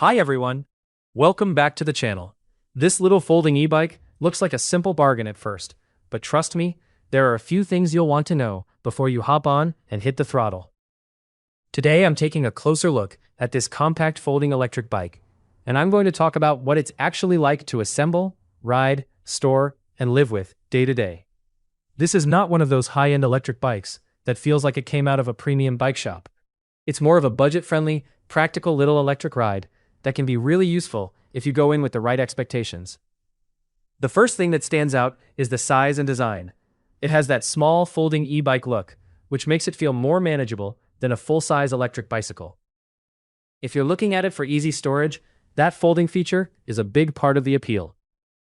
Hi everyone! Welcome back to the channel. This little folding e-bike looks like a simple bargain at first, but trust me, there are a few things you'll want to know before you hop on and hit the throttle. Today I'm taking a closer look at this compact folding electric bike, and I'm going to talk about what it's actually like to assemble, ride, store, and live with day to day. This is not one of those high-end electric bikes that feels like it came out of a premium bike shop. It's more of a budget-friendly, practical little electric ride that can be really useful if you go in with the right expectations. The first thing that stands out is the size and design. It has that small folding e-bike look, which makes it feel more manageable than a full-size electric bicycle. If you're looking at it for easy storage, that folding feature is a big part of the appeal.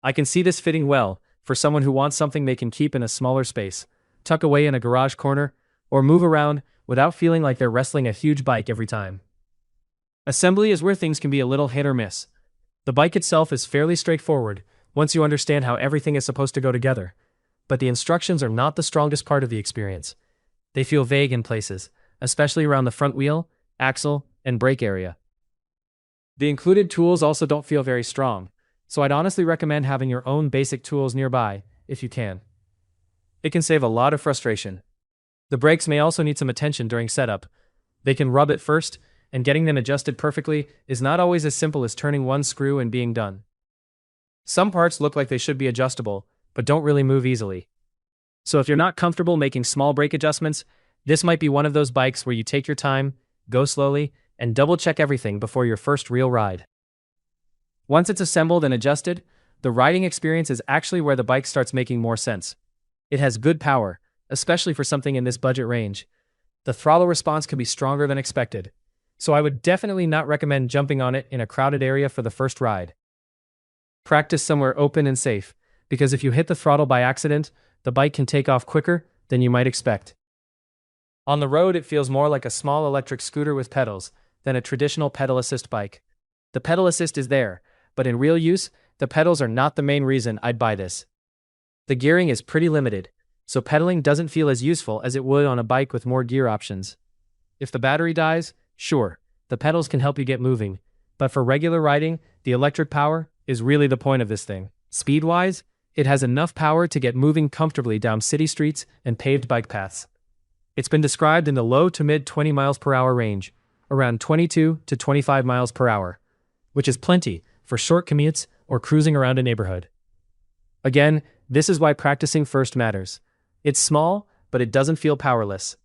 I can see this fitting well for someone who wants something they can keep in a smaller space, tuck away in a garage corner, or move around without feeling like they're wrestling a huge bike every time. Assembly is where things can be a little hit or miss. The bike itself is fairly straightforward once you understand how everything is supposed to go together, but the instructions are not the strongest part of the experience. They feel vague in places, especially around the front wheel, axle, and brake area. The included tools also don't feel very strong, so I'd honestly recommend having your own basic tools nearby if you can. It can save a lot of frustration. The brakes may also need some attention during setup. They can rub at first, and getting them adjusted perfectly is not always as simple as turning one screw and being done. Some parts look like they should be adjustable, but don't really move easily. So if you're not comfortable making small brake adjustments, this might be one of those bikes where you take your time, go slowly, and double-check everything before your first real ride. Once it's assembled and adjusted, the riding experience is actually where the bike starts making more sense. It has good power, especially for something in this budget range. The throttle response can be stronger than expected, so I would definitely not recommend jumping on it in a crowded area for the first ride. Practice somewhere open and safe, because if you hit the throttle by accident, the bike can take off quicker than you might expect. On the road, it feels more like a small electric scooter with pedals than a traditional pedal assist bike. The pedal assist is there, but in real use, the pedals are not the main reason I'd buy this. The gearing is pretty limited, so pedaling doesn't feel as useful as it would on a bike with more gear options. If the battery dies, sure, the pedals can help you get moving, but for regular riding, the electric power is really the point of this thing. Speed-wise, it has enough power to get moving comfortably down city streets and paved bike paths. It's been described in the low to mid 20 miles per hour range, around 22 to 25 miles per hour, which is plenty for short commutes or cruising around a neighborhood. Again, this is why practicing first matters. It's small, but it doesn't feel powerless.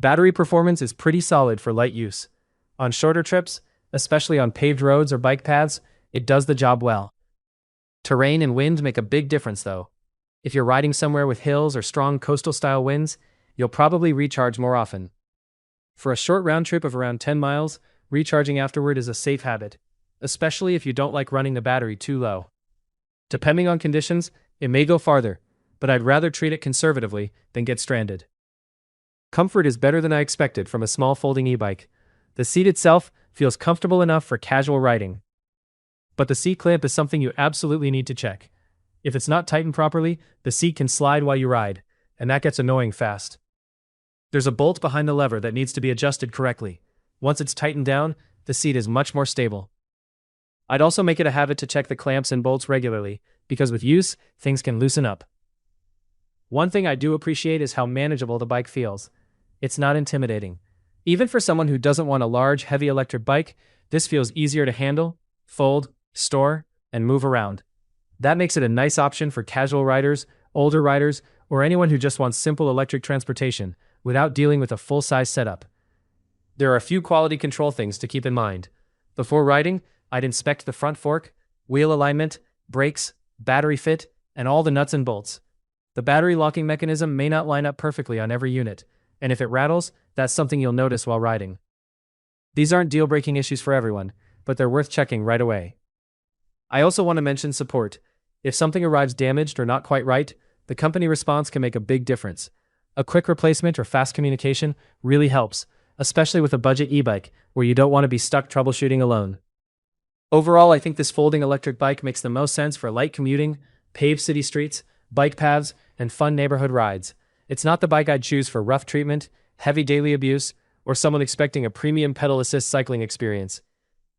Battery performance is pretty solid for light use. On shorter trips, especially on paved roads or bike paths, it does the job well. Terrain and wind make a big difference though. If you're riding somewhere with hills or strong coastal-style winds, you'll probably recharge more often. For a short round trip of around 10 miles, recharging afterward is a safe habit, especially if you don't like running the battery too low. Depending on conditions, it may go farther, but I'd rather treat it conservatively than get stranded. Comfort is better than I expected from a small folding e-bike. The seat itself feels comfortable enough for casual riding. But the seat clamp is something you absolutely need to check. If it's not tightened properly, the seat can slide while you ride, and that gets annoying fast. There's a bolt behind the lever that needs to be adjusted correctly. Once it's tightened down, the seat is much more stable. I'd also make it a habit to check the clamps and bolts regularly, because with use, things can loosen up. One thing I do appreciate is how manageable the bike feels. It's not intimidating. Even for someone who doesn't want a large, heavy electric bike, this feels easier to handle, fold, store, and move around. That makes it a nice option for casual riders, older riders, or anyone who just wants simple electric transportation without dealing with a full-size setup. There are a few quality control things to keep in mind. Before riding, I'd inspect the front fork, wheel alignment, brakes, battery fit, and all the nuts and bolts. The battery locking mechanism may not line up perfectly on every unit, and if it rattles, that's something you'll notice while riding. These aren't deal-breaking issues for everyone, but they're worth checking right away. I also want to mention support. If something arrives damaged or not quite right, the company response can make a big difference. A quick replacement or fast communication really helps, especially with a budget e-bike where you don't want to be stuck troubleshooting alone. Overall, I think this folding electric bike makes the most sense for light commuting, paved city streets, bike paths, and fun neighborhood rides. It's not the bike I'd choose for rough treatment, heavy daily abuse, or someone expecting a premium pedal assist cycling experience.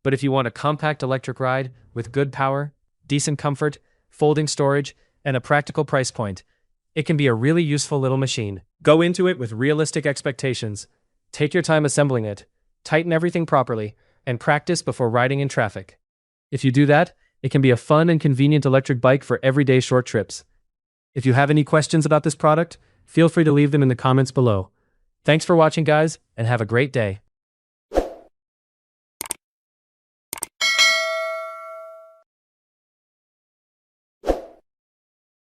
But if you want a compact electric ride with good power, decent comfort, folding storage, and a practical price point, it can be a really useful little machine. Go into it with realistic expectations. Take your time assembling it, tighten everything properly, and practice before riding in traffic. If you do that, it can be a fun and convenient electric bike for everyday short trips. If you have any questions about this product, feel free to leave them in the comments below. Thanks for watching, guys, and have a great day.